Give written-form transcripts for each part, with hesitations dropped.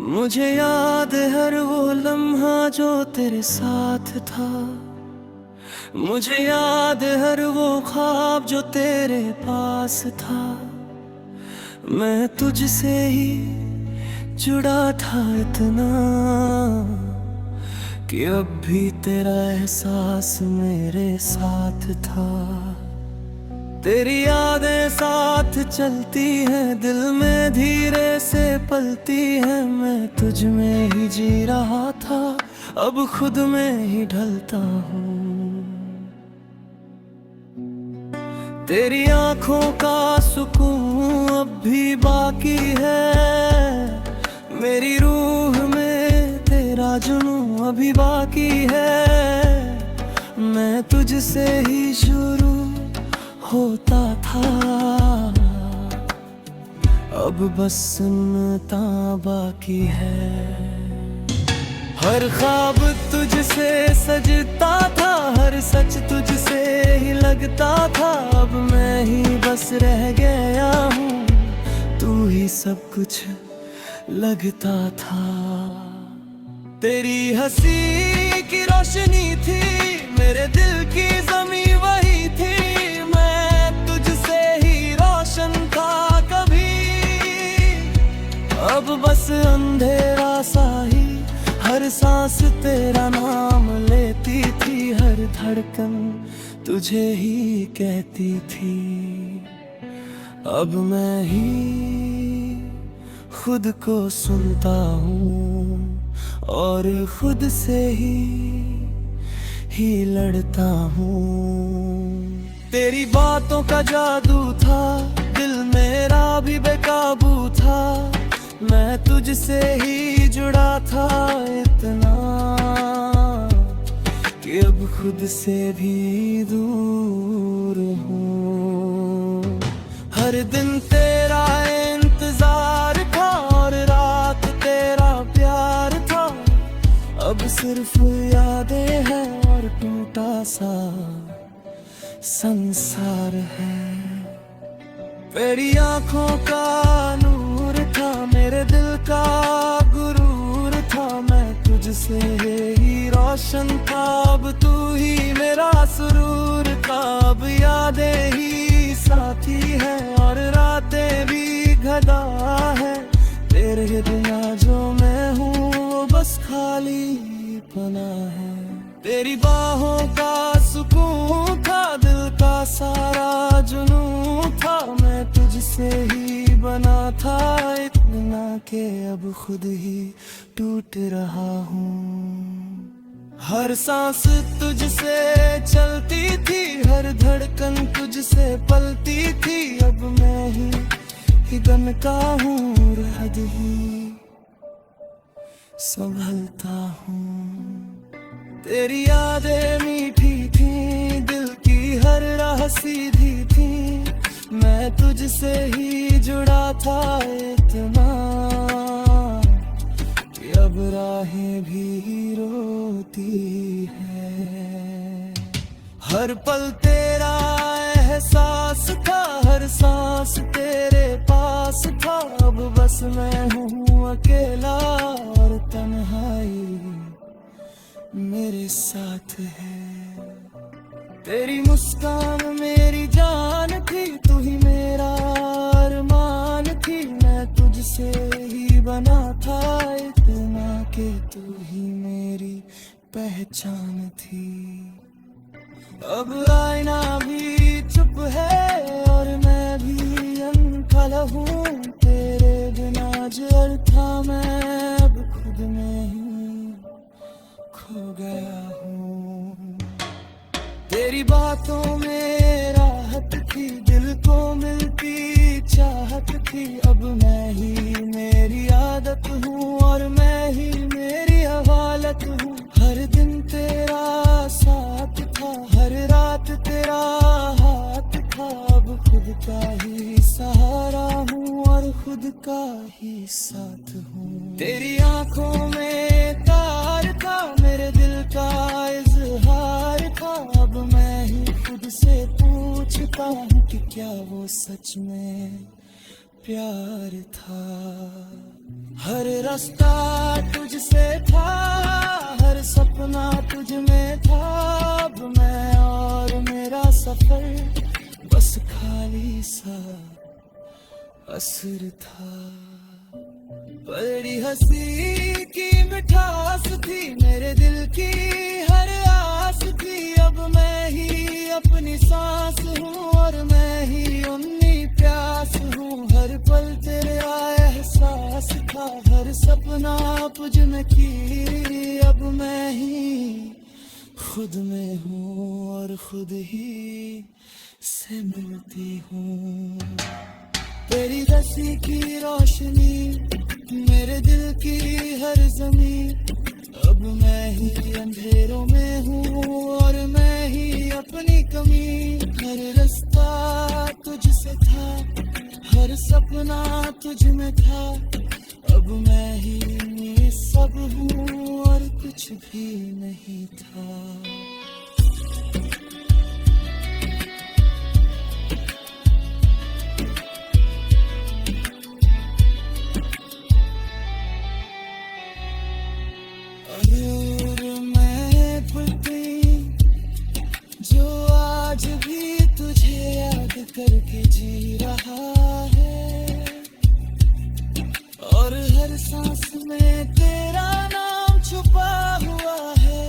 मुझे याद है हर वो लम्हा जो तेरे साथ था। मुझे याद है हर वो ख्वाब जो तेरे पास था। मैं तुझसे ही जुड़ा था इतना कि अब भी तेरा एहसास मेरे साथ था। तेरी यादें साथ चलती हैं, दिल में धीरे से पलती हैं। मैं तुझ में ही जी रहा था, अब खुद में ही ढलता हूँ। तेरी आंखों का सुकून अब भी बाकी है, मेरी रूह में तेरा जुनून अभी बाकी है। मैं तुझसे ही शुरू होता था, अब बस सुनता बाकी है। हर ख्वाब तुझसे सजता था, हर सच तुझसे ही लगता था। अब मैं ही बस रह गया हूँ, तू ही सब कुछ लगता था। तेरी हंसी की रोशनी थी, मेरे दिल की ज़मीं वही थी। मैं तुझसे ही रोशन था कभी, अब बस अंधेरा सा ही। हर सांस तेरा नाम लेती थी, हर धड़कन तुझे ही कहती थी। अब मैं ही खुद को सुनता हूँ और खुद से ही लड़ता हूँ। तेरी बातों का जादू था, दिल मेरा भी बेकाबू था। मैं तुझसे ही जुड़ा था इतना कि अब खुद से भी दूर हूँ। हर दिन तेरा इंतजार था और रात तेरा प्यार था। अब सिर्फ यादें हैं और टूटा सा संसार है। तेरी आंखों का नूर था, मेरे दिल का गुरूर था। मैं तुझसे ही रोशन था, अब तू ही मेरा सुरूर था। अब यादें ही साथी है और रातें भी गदा है। तेरे बिना जो मैं हूँ वो बस खाली पना है। तेरी बाहों का सुकून था, दिल का सारा जुनून था। मैं तुझसे ही बना था इतना के अब खुद ही टूट रहा हूँ। हर सांस तुझसे चलती थी, हर धड़कन तुझसे पलती थी। अब मैं ही गम का हूँ, हद ही संभलता हूँ। तेरी यादें मीठी थी, दिल की हर राह सीधी थी। मैं तुझसे ही जुड़ा था इतना कि अब राहें भी रोती है। हर पल तेरा एहसास था, हर सांस तेरे पास था। अब बस मैं हूँ अकेला और तन्हाई मेरे साथ है। तेरी मुस्कान मेरी जान थी, तू ही मेरा अरमान थी। मैं तुझसे ही बना था इतना कि तू ही मेरी पहचान थी। अब आईना भी चुप है और मैं भी अनखल हूँ। तेरे बिना जल था मैं, अब खुद में ही खो गया हूँ। तेरी बातों में राहत थी, दिल को मिलती चाहत थी। अब मैं ही मेरी आदत हूँ और मैं ही मेरी हवालत हूँ। हर दिन तेरा साथ था, हर रात तेरा हाथ था। अब खुद का ही सहारा हूँ और खुद का ही साथ हूँ। तेरी आंखों में तार था, मेरे दिल का इजहार था। अब मैं ही खुद से पूछता हूँ कि क्या वो सच में प्यार था। हर रास्ता तुझसे था, हर सपना तुझ में था। अब मैं और मेरा सफर बस खाली सा असर था। बड़ी हंसी की मिठास थी, मेरे दिल की हर आस थी। अब मैं ही अपनी सांस हूँ और मैं ही उन्नी प्यास हूँ। हर पल तेरा एहसास था, हर सपना तुझ में की। अब मैं ही खुद में हूँ और खुद ही से मिलती हूँ। तेरी रस्सी की रोशनी, मेरे दिल की हर जमीन। अब मैं ही अंधेरों में हूँ और मैं ही अपनी कमी। हर रास्ता तुझसे था, हर सपना तुझ में था। अब मैं ही ये सब हूँ और कुछ भी नहीं था। और मैं पलती जो आज भी तुझे याद करके जी रहा है, और हर सांस में तेरा नाम छुपा हुआ है।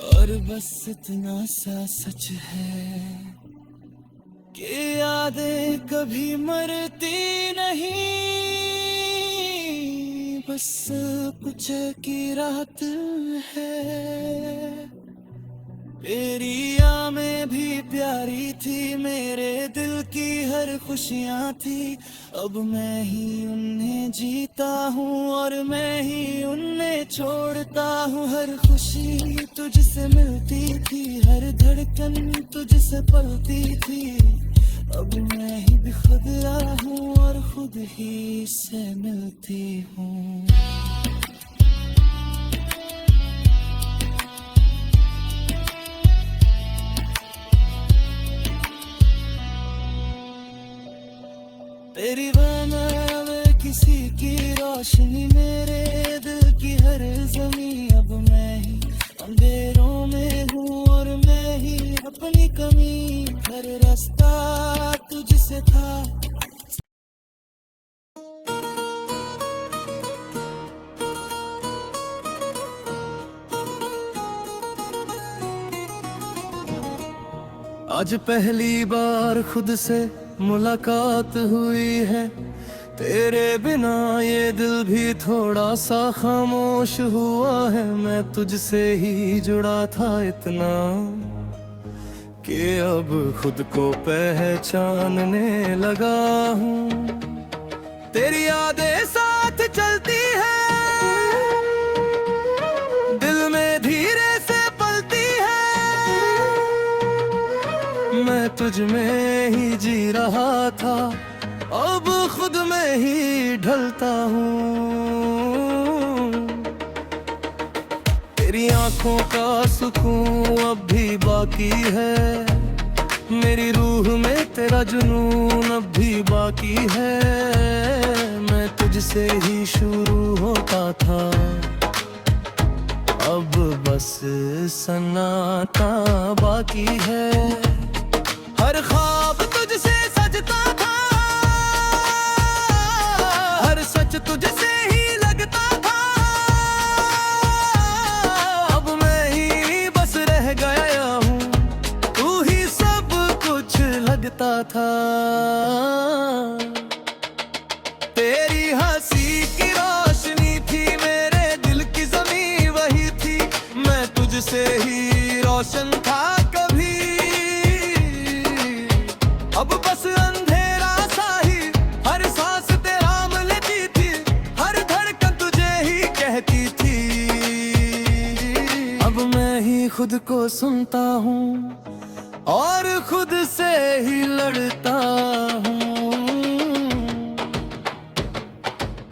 और बस इतना सा सच है कि यादें कभी मरती नहीं, बस कुछ की रात है। तेरी आमें भी प्यारी थी, मेरे दिल की हर खुशियाँ थी। अब मैं ही उन्हें जीता हूँ और मैं ही उन्हें छोड़ता हूँ। हर खुशी तुझसे मिलती थी, हर धड़कन तुझसे पलती थी। अब मैं ही भी खुद हूँ और खुद ही से मिलती हूँ। तेरी बनावे किसी की रोशनी, मेरे दिल की हर जमी। अब मैं ही अंधेरों में हूँ और मैं ही अपनी कमी। हर रास्ता तुझसे था। आज पहली बार खुद से मुलाकात हुई है, तेरे बिना ये दिल भी थोड़ा सा खामोश हुआ है। मैं तुझसे ही जुड़ा था इतना कि अब खुद को पहचानने लगा हूँ। तेरी यादें साथ चलती है, दिल में धीरे से पलती है। मैं तुझ में ही जी रहा था, अब खुद में ही ढलता हूँ। तेरी आंखों का सुकून अब भी बाकी है, मेरी रूह में तेरा जुनून अब भी बाकी है। मैं तुझसे ही शुरू होता था, अब बस सन्नाटा बाकी है। हर ख्वाब तुझसे सजता था, हर सच तुझसे ही लगता था। अब मैं ही बस रह गया हूँ, तू ही सब कुछ लगता था। तेरी हंसी की रोशनी थी, मेरे दिल की जमीन वही थी। मैं तुझसे ही रोशन था कभी, अब बस अंधेरा सा ही हर सांस तेरा मिलती थी। हर धड़कन तुझे ही कहती थी, अब मैं ही खुद को सुनता हूँ और खुद से ही लड़ता हूँ।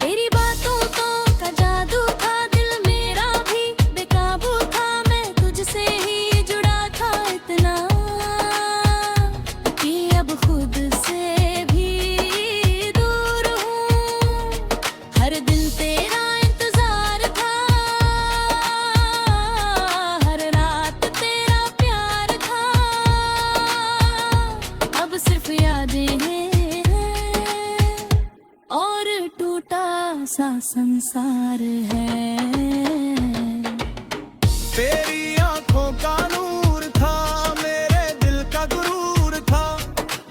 तेरी बातों का जादू था, दिल मेरा भी बेकाबू था। मैं तुझसे ही जुड़ा था इतना सा संसार है। तेरी आंखों का नूर था, मेरे दिल का गुरूर था,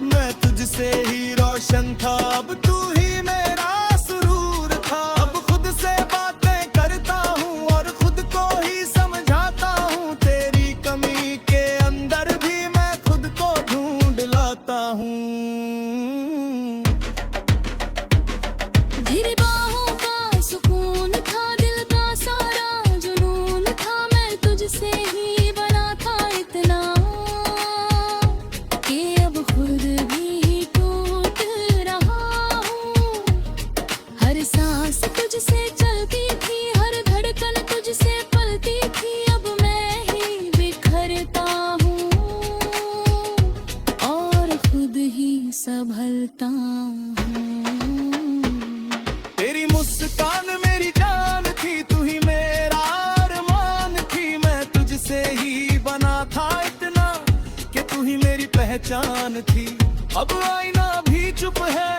मैं तुझसे ही रोशन था, अब तू ही मेरा सुरूर था। अब खुद से बातें करता हूँ और खुद को ही समझाता हूँ, तेरी कमी के अंदर भी मैं खुद को ढूंढ लाता हूँ। तेरी बाहों का सुकून था, दिल का सारा जुनून था, मैं तुझसे ही बना था इतना कि अब खुद भी टूट रहा हूँ। हर सांस तुझसे चलती थी, हर धड़कन तुझसे पलती थी, अब मैं ही बिखरता हूँ और खुद ही संभलता हूँ। तेरी मुस्कान मेरी जान थी, तू ही मेरा अरमान थी, मैं तुझसे ही बना था इतना कि तू ही मेरी पहचान थी। अब आईना भी चुप है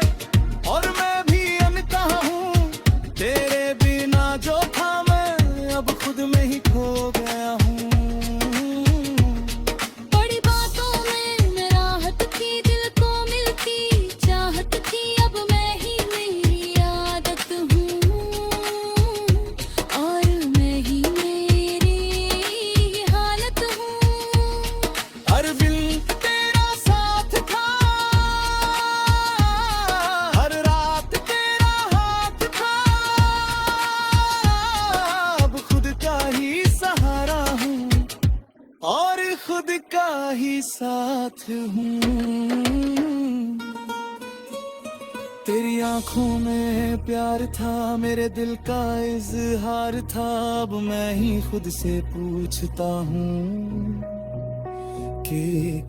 और मैं भी अनकहा हूँ, तेरे बिना जो था मैं अब खुद में ही खो गया हूँ। बड़ी बातों में राहत थी, दिल को मिलती चाहत थी, अब मैं ही मेरी आदत हूँ और मैं ही मेरी हालत हूँ। हर दिन तेरा साथ था, हर रात तेरा हाथ था, अब खुद का ही सहारा हूँ और खुद का ही साथ हूँ। तेरी आंखों में प्यार था, मेरे दिल का इजहार था, अब मैं ही खुद से पूछता हूँ कि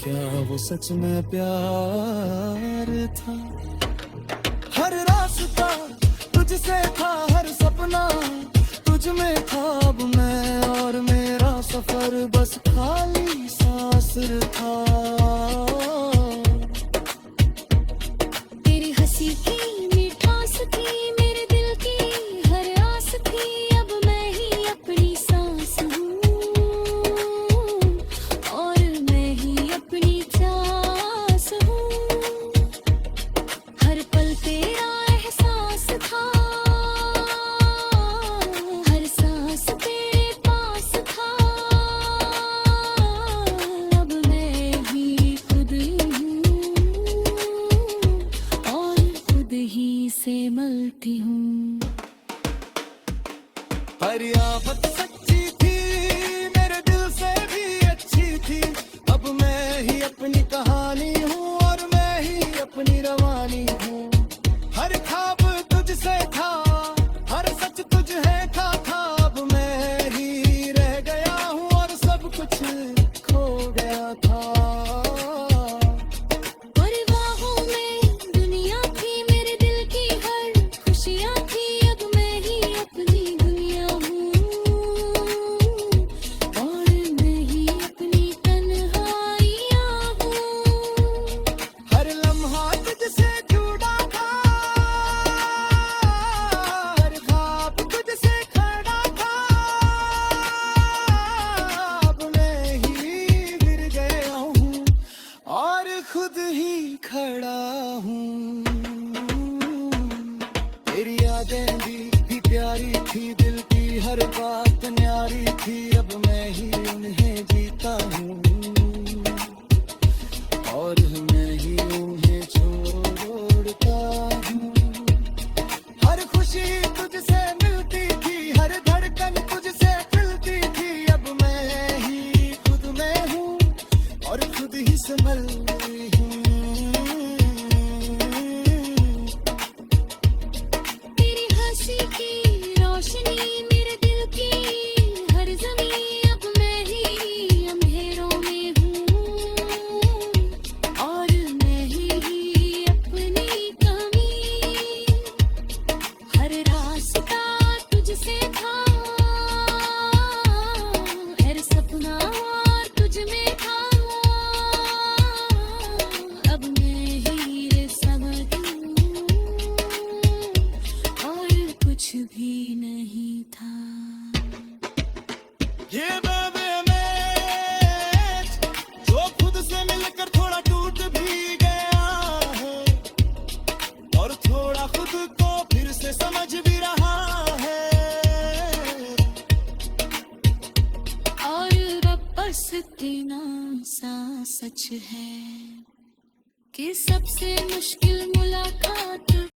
क्या वो सच में प्यार था। हर रास्ता तुझसे था, हर सपना तुझ में था, अब मैं और मेरा सफर बस खाली सांस था। तेरी हंसी की मिठास थी, मेरे दिल की हर आस थी, अब मैं ही अपनी सांस हूँ और मैं ही अपनी चास हूँ। हर पल तेरा एहसास था, हर सांस तेरे पास था, अब मैं भी खुद हूँ और खुद ही से मलती हूँ। हर आफत सच्ची थी, मेरे दिल से भी अच्छी थी, अब मैं ही अपनी कहानी हूँ और मैं ही अपनी रवानी हूँ। हर ख्वाब तुझसे था, हर सच तुझे था, अब मैं ही रह गया हूँ और सब कुछ खो गया था। परवाहों में दुनिया थी, मेरे दिल की हर खुशियाँ थी, अब मैं ही अपनी दुनिया हूँ और मैं ही अपनी तन्हाइयाँ हूँ। हर लम्हा तुझसे जुड़ा था, हर ख्वाब तुझसे खड़ा था, अब मैं ही गिर गया हूँ और खुद ही खड़ा हूँ। तेरी यादें भी प्यारी थी, दिल की हर बात न्यारी थी, अब मैं ही उन्हें जीता हूँ और मैं ही उन्हें छोड़ता हूँ। हर खुशी तुझसे मिलती थी, हर धड़कन तुझसे खिलती थी, अब मैं ही खुद में हूँ और खुद ही संभल हूँ। तेरी हंसी की रोशनी मेरे दिल की और थोड़ा खुद को फिर से समझ भी रहा है। और अब बस इतना सा सच है कि सबसे मुश्किल मुलाकात